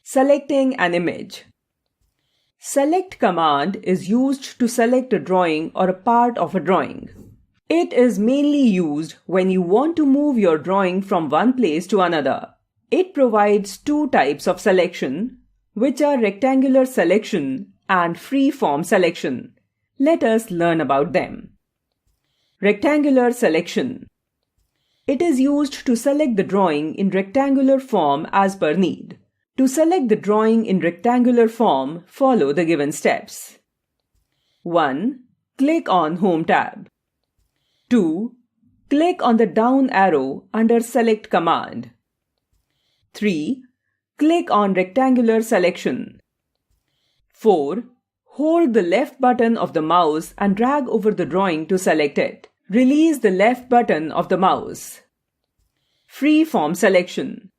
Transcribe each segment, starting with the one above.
Selecting an image. Select command is used to select a drawing or a part of a drawing. It is mainly used when you want to move your drawing from one place to another. It provides two types of selection, which are rectangular selection and free-form selection. Let us learn about them. Rectangular selection. It is used to select the drawing in rectangular form as per need. To select the drawing in rectangular form, follow the given steps. 1. Click on Home tab. 2. Click on the down arrow under Select command. 3. Click on Rectangular selection. 4. Hold the left button of the mouse and drag over the drawing to select it. Release the left button of the mouse. Free-form selection.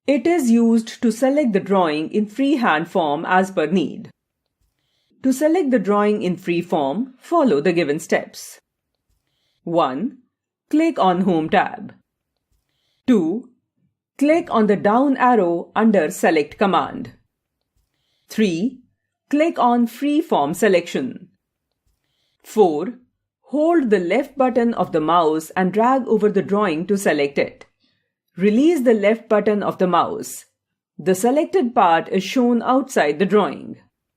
It is used to select the drawing in freehand form as per need. To select the drawing in free form, follow the given steps. 1. Click on Home tab. 2. Click on the down arrow under Select command. 3. Click on Free-form selection. 4. Hold the left button of the mouse and drag over the drawing to select it. Release the left button of the mouse. The selected part is shown outside the drawing.